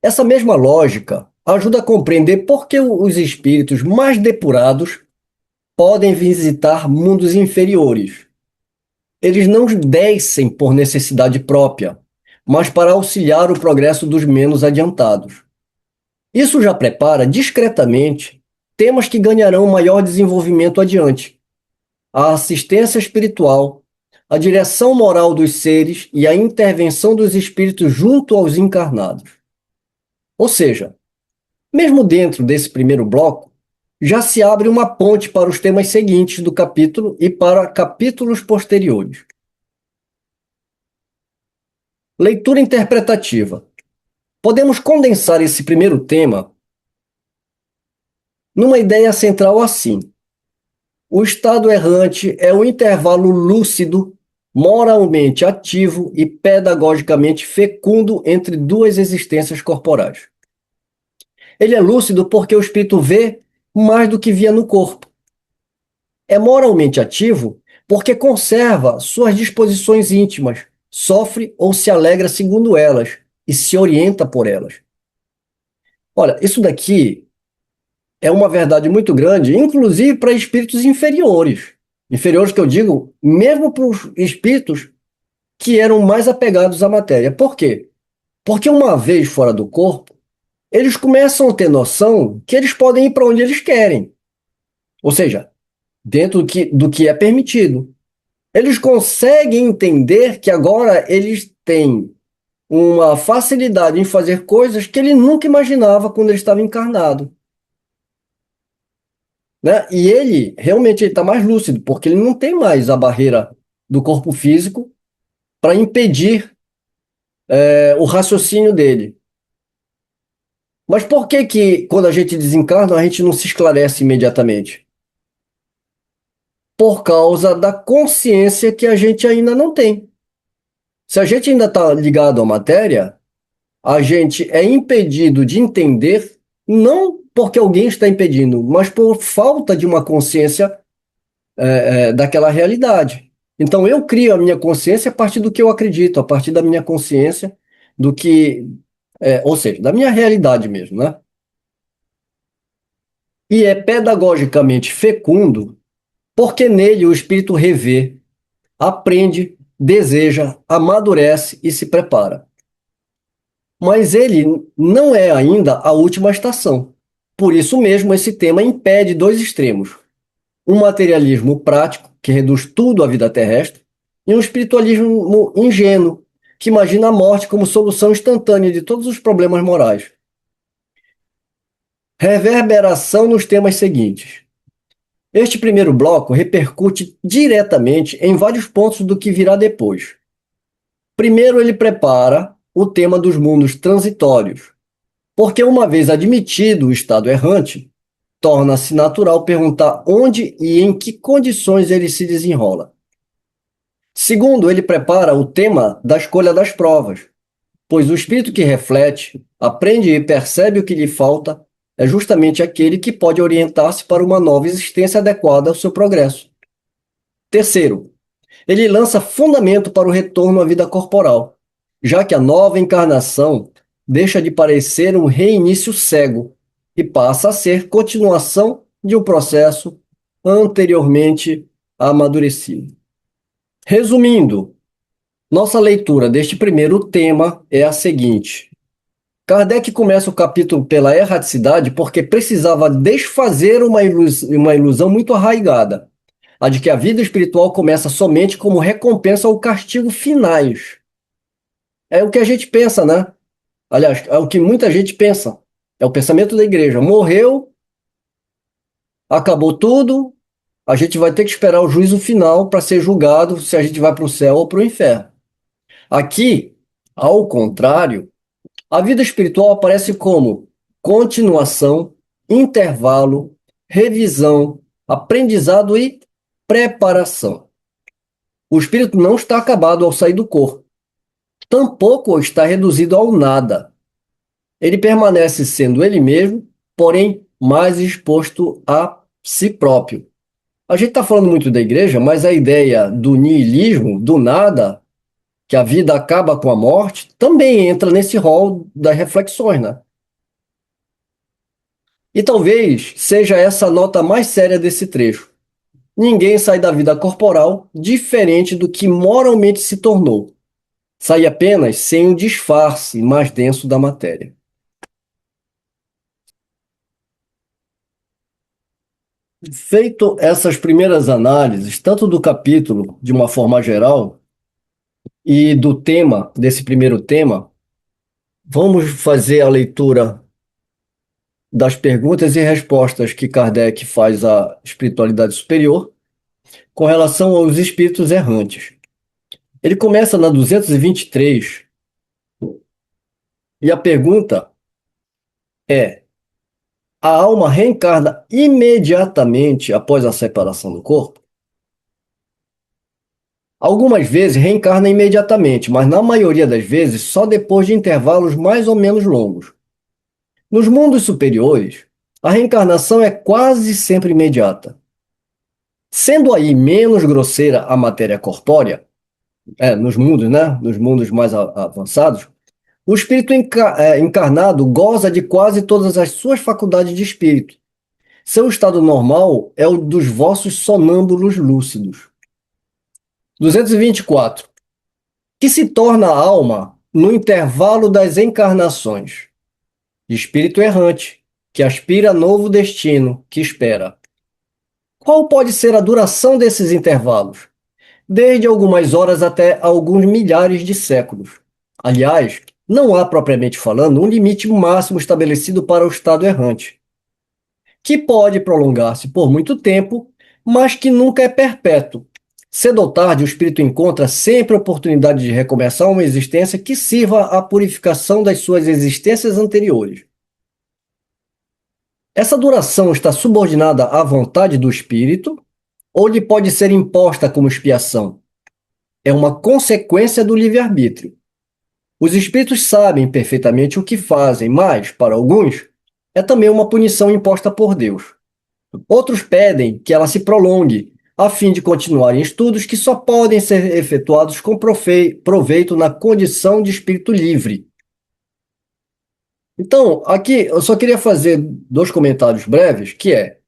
Essa mesma lógica ajuda a compreender por que os espíritos mais depurados podem visitar mundos inferiores. Eles não descem por necessidade própria, mas para auxiliar o progresso dos menos adiantados. Isso já prepara discretamente temas que ganharão maior desenvolvimento adiante. A assistência espiritual, a direção moral dos seres e a intervenção dos espíritos junto aos encarnados. Ou seja, mesmo dentro desse primeiro bloco, já se abre uma ponte para os temas seguintes do capítulo e para capítulos posteriores. Leitura interpretativa. Podemos condensar esse primeiro tema numa ideia central assim: o estado errante é um intervalo lúcido, moralmente ativo e pedagogicamente fecundo entre duas existências corporais. Ele é lúcido porque o espírito vê mais do que via no corpo. É moralmente ativo porque conserva suas disposições íntimas, sofre ou se alegra segundo elas e se orienta por elas. Olha, isso daqui é uma verdade muito grande, inclusive para espíritos inferiores. Inferiores que eu digo, mesmo para os espíritos que eram mais apegados à matéria. Por quê? Porque uma vez fora do corpo, eles começam a ter noção que eles podem ir para onde eles querem. Ou seja, dentro do que é permitido. Eles conseguem entender que agora eles têm uma facilidade em fazer coisas que ele nunca imaginava quando ele estava encarnado. Né? E ele realmente está mais lúcido, porque ele não tem mais a barreira do corpo físico para impedir o raciocínio dele. Mas por que que quando a gente desencarna a gente não se esclarece imediatamente? Por causa da consciência que a gente ainda não tem. Se a gente ainda está ligado à matéria, a gente é impedido de entender, não porque alguém está impedindo, mas por falta de uma consciência daquela realidade. Então eu crio a minha consciência a partir do que eu acredito, a partir da minha consciência, do que, ou seja, da minha realidade mesmo, né? E é pedagogicamente fecundo, porque nele o espírito revê, aprende, deseja, amadurece e se prepara. Mas ele não é ainda a última estação. Por isso mesmo, esse tema impede dois extremos: um materialismo prático, que reduz tudo à vida terrestre, e um espiritualismo ingênuo, que imagina a morte como solução instantânea de todos os problemas morais. Reverberação nos temas seguintes. Este primeiro bloco repercute diretamente em vários pontos do que virá depois. Primeiro, ele prepara o tema dos mundos transitórios, porque uma vez admitido o estado errante, torna-se natural perguntar onde e em que condições ele se desenrola. Segundo, ele prepara o tema da escolha das provas, pois o espírito que reflete, aprende e percebe o que lhe falta é justamente aquele que pode orientar-se para uma nova existência adequada ao seu progresso. Terceiro, ele lança fundamento para o retorno à vida corporal, já que a nova encarnação deixa de parecer um reinício cego e passa a ser continuação de um processo anteriormente amadurecido. Resumindo, nossa leitura deste primeiro tema é a seguinte: Kardec começa o capítulo pela erraticidade porque precisava desfazer uma ilusão muito arraigada, a de que a vida espiritual começa somente como recompensa ou castigo finais. É o que a gente pensa, né? Aliás, é o que muita gente pensa. É o pensamento da igreja. Morreu, acabou tudo, a gente vai ter que esperar o juízo final para ser julgado se a gente vai para o céu ou para o inferno. Aqui, ao contrário, a vida espiritual aparece como continuação, intervalo, revisão, aprendizado e preparação. O espírito não está acabado ao sair do corpo, tampouco está reduzido ao nada. Ele permanece sendo ele mesmo, porém mais exposto a si próprio. A gente está falando muito da igreja, mas a ideia do niilismo, do nada, que a vida acaba com a morte, também entra nesse rol das reflexões, né? E talvez seja essa a nota mais séria desse trecho. Ninguém sai da vida corporal diferente do que moralmente se tornou. Sai apenas sem o disfarce mais denso da matéria. Feito essas primeiras análises, tanto do capítulo de uma forma geral e do tema, desse primeiro tema, vamos fazer a leitura das perguntas e respostas que Kardec faz à espiritualidade superior com relação aos espíritos errantes. Ele começa na 223 e a pergunta é: a alma reencarna imediatamente após a separação do corpo? Algumas vezes reencarna imediatamente, mas na maioria das vezes só depois de intervalos mais ou menos longos. Nos mundos superiores, a reencarnação é quase sempre imediata. Sendo aí menos grosseira a matéria corpórea, nos mundos, né? Nos mundos mais avançados, o espírito encarnado goza de quase todas as suas faculdades de espírito. Seu estado normal é o dos vossos sonâmbulos lúcidos. 224. Que se torna a alma no intervalo das encarnações. Espírito errante, que aspira a novo destino, que espera. Qual pode ser a duração desses intervalos? Desde algumas horas até alguns milhares de séculos. Aliás, não há, propriamente falando, um limite máximo estabelecido para o estado errante, que pode prolongar-se por muito tempo, mas que nunca é perpétuo. Cedo ou tarde, o espírito encontra sempre a oportunidade de recomeçar uma existência que sirva à purificação das suas existências anteriores. Essa duração está subordinada à vontade do espírito ou lhe pode ser imposta como expiação? É uma consequência do livre-arbítrio. Os espíritos sabem perfeitamente o que fazem, mas, para alguns, é também uma punição imposta por Deus. Outros pedem que ela se prolongue, a fim de continuarem estudos que só podem ser efetuados com proveito na condição de espírito livre. Então, aqui eu só queria fazer dois comentários breves, que é,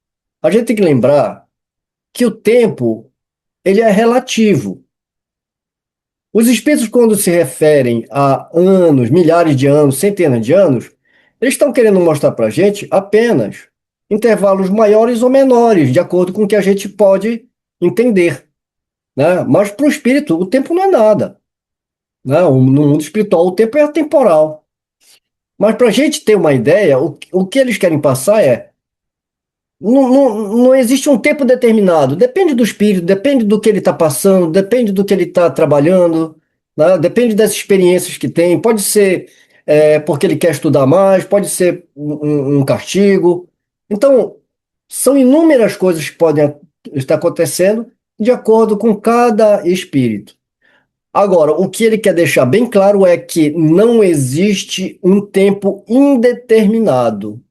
a gente tem que lembrar que o tempo, ele é relativo. Os espíritos, quando se referem a anos, milhares de anos, centenas de anos, eles estão querendo mostrar para a gente apenas intervalos maiores ou menores, de acordo com o que a gente pode entender, né? Mas para o espírito, o tempo não é nada, né? No mundo espiritual, o tempo é atemporal. Mas para a gente ter uma ideia, o que eles querem passar é: não existe um tempo determinado. Depende do espírito, depende do que ele está passando, depende do que ele está trabalhando, né? Depende das experiências que tem. Pode ser porque ele quer estudar mais, pode ser um castigo. Então, são inúmeras coisas que podem estar acontecendo de acordo com cada espírito. Agora, o que ele quer deixar bem claro é que não existe um tempo indeterminado.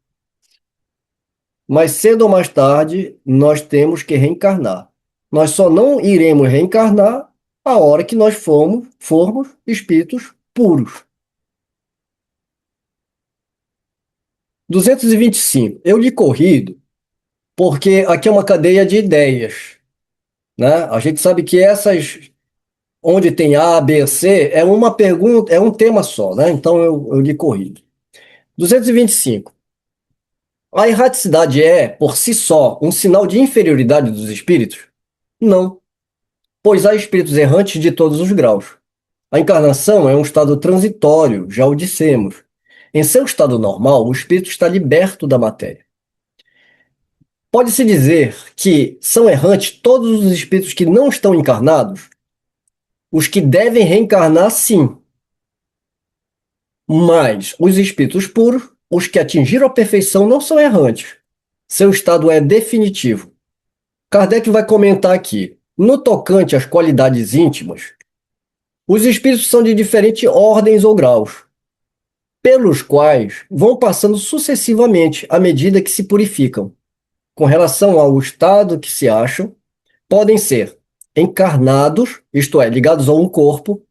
Mas cedo ou mais tarde, nós temos que reencarnar. Nós só não iremos reencarnar a hora que nós formos espíritos puros. 225. Eu lhe corrido, porque aqui é uma cadeia de ideias, né? A gente sabe que essas, onde tem A, B, C, é uma pergunta, é um tema só, né? Então eu lhe corrido. 225. A erraticidade é, por si só, um sinal de inferioridade dos espíritos? Não, pois há espíritos errantes de todos os graus. A encarnação é um estado transitório, já o dissemos. Em seu estado normal, o espírito está liberto da matéria. Pode-se dizer que são errantes todos os espíritos que não estão encarnados? Os que devem reencarnar, sim. Mas os espíritos puros, os que atingiram a perfeição, não são errantes. Seu estado é definitivo. Kardec vai comentar aqui: no tocante às qualidades íntimas, os espíritos são de diferentes ordens ou graus, pelos quais vão passando sucessivamente à medida que se purificam. Com relação ao estado que se acham, podem ser encarnados, isto é, ligados a um corpo,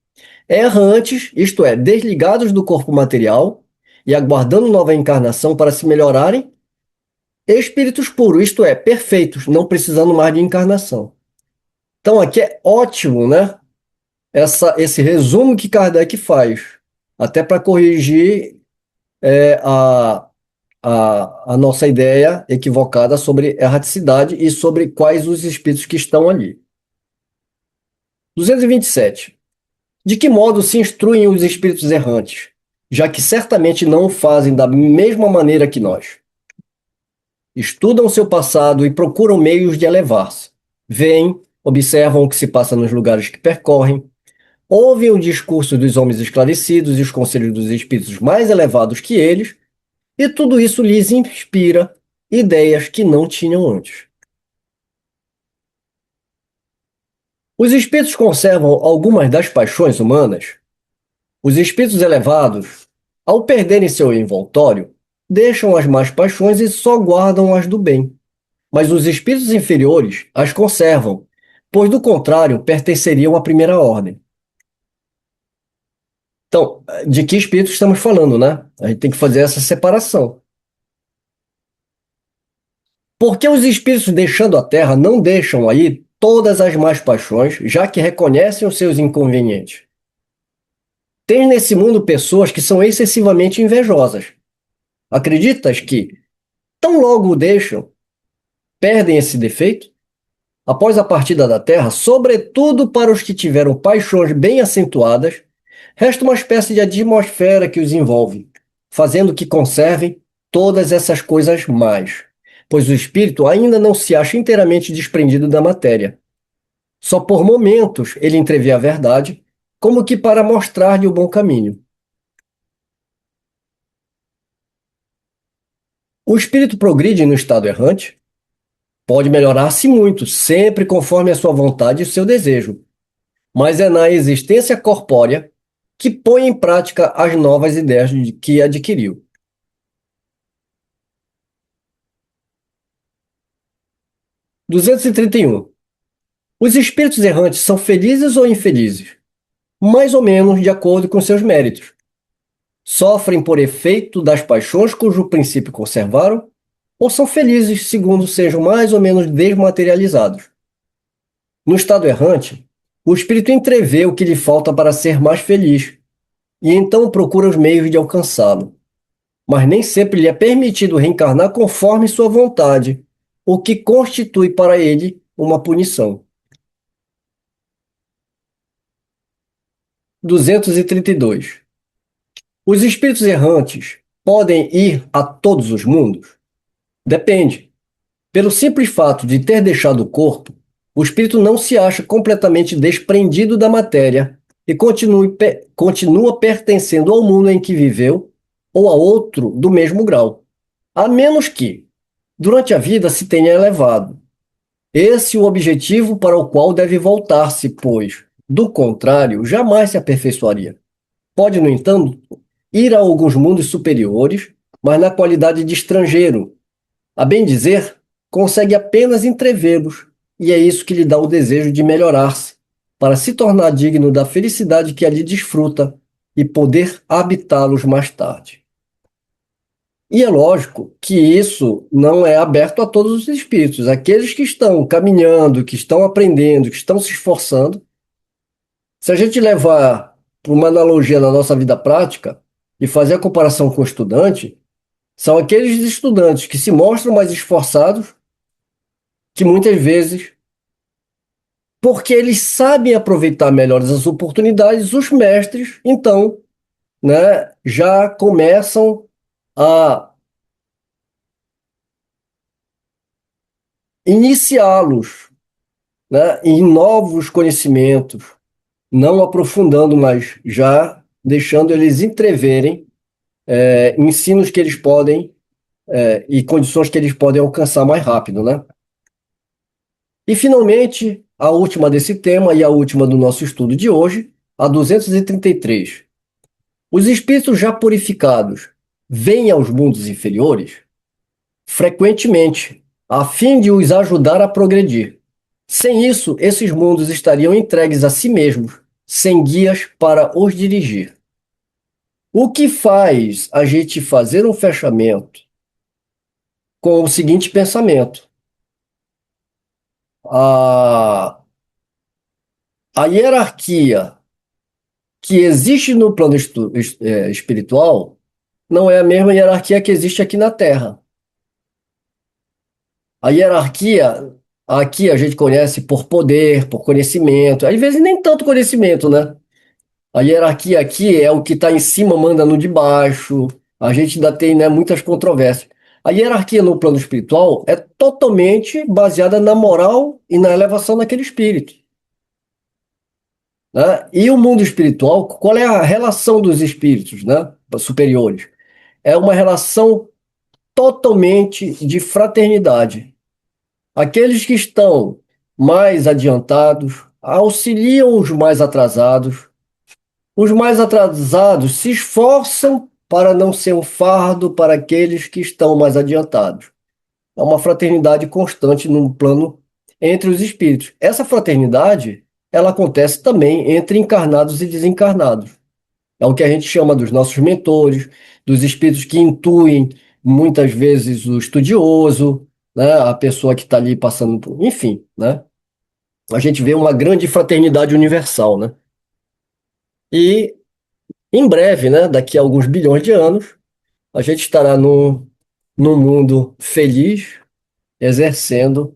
errantes, isto é, desligados do corpo material e aguardando nova encarnação para se melhorarem, espíritos puros, isto é, perfeitos, não precisando mais de encarnação. Então aqui é ótimo, né? Esse resumo que Kardec faz, até para corrigir a a nossa ideia equivocada sobre erraticidade e sobre quais os espíritos que estão ali. 227. De que modo se instruem os espíritos errantes, já que certamente não o fazem da mesma maneira que nós? Estudam seu passado e procuram meios de elevar-se. Veem, observam o que se passa nos lugares que percorrem, ouvem o discurso dos homens esclarecidos e os conselhos dos espíritos mais elevados que eles, e tudo isso lhes inspira ideias que não tinham antes. Os espíritos conservam algumas das paixões humanas. Os espíritos elevados, ao perderem seu envoltório, deixam as más paixões e só guardam as do bem. Mas os espíritos inferiores as conservam, pois do contrário pertenceriam à primeira ordem. Então, de que espíritos estamos falando, né? A gente tem que fazer essa separação. Porque os espíritos deixando a Terra não deixam aí todas as más paixões, já que reconhecem os seus inconvenientes. Tem nesse mundo pessoas que são excessivamente invejosas. Acreditas que, tão logo o deixam, perdem esse defeito? Após a partida da Terra, sobretudo para os que tiveram paixões bem acentuadas, resta uma espécie de atmosfera que os envolve, fazendo que conservem todas essas coisas mais, pois o espírito ainda não se acha inteiramente desprendido da matéria. Só por momentos ele entrevê a verdade, como que para mostrar-lhe o bom caminho. O espírito progride no estado errante? Pode melhorar-se muito, sempre conforme a sua vontade e o seu desejo, mas é na existência corpórea que põe em prática as novas ideias que adquiriu. 231. Os espíritos errantes são felizes ou infelizes? Mais ou menos de acordo com seus méritos. Sofrem por efeito das paixões cujo princípio conservaram, ou são felizes segundo sejam mais ou menos desmaterializados. No estado errante, o espírito entrevê o que lhe falta para ser mais feliz, e então procura os meios de alcançá-lo. Mas nem sempre lhe é permitido reencarnar conforme sua vontade, o que constitui para ele uma punição. 232. Os espíritos errantes podem ir a todos os mundos? Depende. Pelo simples fato de ter deixado o corpo, o espírito não se acha completamente desprendido da matéria e continua pertencendo ao mundo em que viveu ou a outro do mesmo grau, a menos que, durante a vida, se tenha elevado. Esse é o objetivo para o qual deve voltar-se, pois, do contrário, jamais se aperfeiçoaria. Pode, no entanto, ir a alguns mundos superiores, mas na qualidade de estrangeiro. A bem dizer, consegue apenas entrevê-los, e é isso que lhe dá o desejo de melhorar-se, para se tornar digno da felicidade que ali desfruta e poder habitá-los mais tarde. E é lógico que isso não é aberto a todos os espíritos. Aqueles que estão caminhando, que estão aprendendo, que estão se esforçando. Se a gente levar para uma analogia na nossa vida prática e fazer a comparação com o estudante, são aqueles estudantes que se mostram mais esforçados, que muitas vezes, porque eles sabem aproveitar melhor as oportunidades, os mestres, então, né, já começam a iniciá-los, né, em novos conhecimentos, não aprofundando, mas já deixando eles entreverem ensinos que eles podem e condições que eles podem alcançar mais rápido, né? E, finalmente, a última desse tema e a última do nosso estudo de hoje, a 233. Os espíritos já purificados vêm aos mundos inferiores? Frequentemente, a fim de os ajudar a progredir. Sem isso, esses mundos estariam entregues a si mesmos, sem guias para os dirigir. O que faz a gente fazer um fechamento com o seguinte pensamento: a, a hierarquia que existe no plano espiritual não é a mesma hierarquia que existe aqui na Terra. A hierarquia aqui a gente conhece por poder, por conhecimento, às vezes nem tanto conhecimento, né? A hierarquia aqui é o que está em cima manda no de baixo. A gente ainda tem, né, muitas controvérsias. A hierarquia no plano espiritual é totalmente baseada na moral e na elevação daquele espírito, né? E o mundo espiritual, qual é a relação dos espíritos, né, superiores? É uma relação totalmente de fraternidade. Aqueles que estão mais adiantados auxiliam os mais atrasados se esforçam para não ser um fardo para aqueles que estão mais adiantados. É uma fraternidade constante no plano entre os espíritos. Essa fraternidade, ela acontece também entre encarnados e desencarnados. É o que a gente chama dos nossos mentores, dos espíritos que intuem muitas vezes o estudioso, né, a pessoa que está ali passando por, enfim, né? A gente vê uma grande fraternidade universal, né? E em breve, né, daqui a alguns bilhões de anos, a gente estará num mundo feliz, exercendo,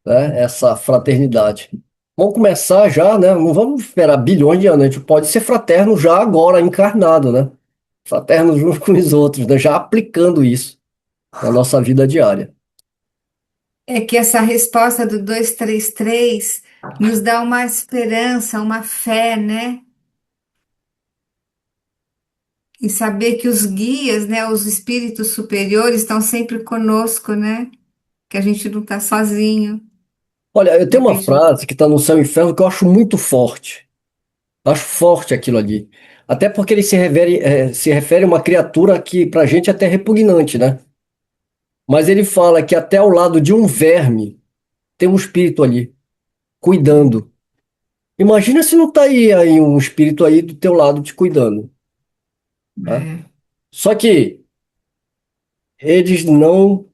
né, essa fraternidade. Vamos começar já, né? Não vamos esperar bilhões de anos, a gente pode ser fraterno já agora, encarnado, né? Fraternos uns com os outros, né? Já aplicando isso na nossa vida diária. É que essa resposta do 233 nos dá uma esperança, uma fé, né? E saber que os guias, né, os espíritos superiores estão sempre conosco, né? Que a gente não está sozinho. Olha, eu De tenho uma repente, frase que está no Céu e Inferno que eu acho muito forte. Acho forte aquilo ali. Até porque ele se refere a uma criatura que pra gente é até repugnante, né? Mas ele fala que até ao lado de um verme tem um espírito ali, cuidando. Imagina se não tá aí um espírito aí do teu lado te cuidando, né? é, Só que eles não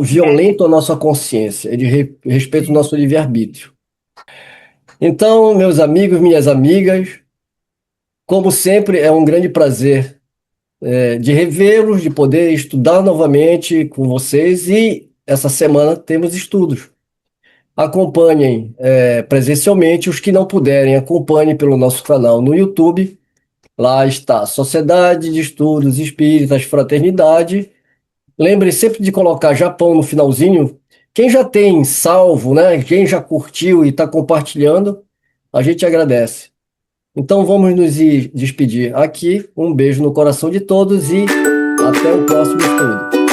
violentam a nossa consciência, eles respeitam o nosso livre-arbítrio. Então, meus amigos, minhas amigas, como sempre, é um grande prazer de revê-los, de poder estudar novamente com vocês e essa semana temos estudos. Acompanhem presencialmente, os que não puderem, acompanhem pelo nosso canal no YouTube. Lá está Sociedade de Estudos Espíritas Fraternidade. Lembre sempre de colocar Japão no finalzinho. Quem já tem salvo, né? Quem já curtiu e está compartilhando, a gente agradece. Então vamos nos despedir aqui. Um beijo no coração de todos e até o próximo estudo.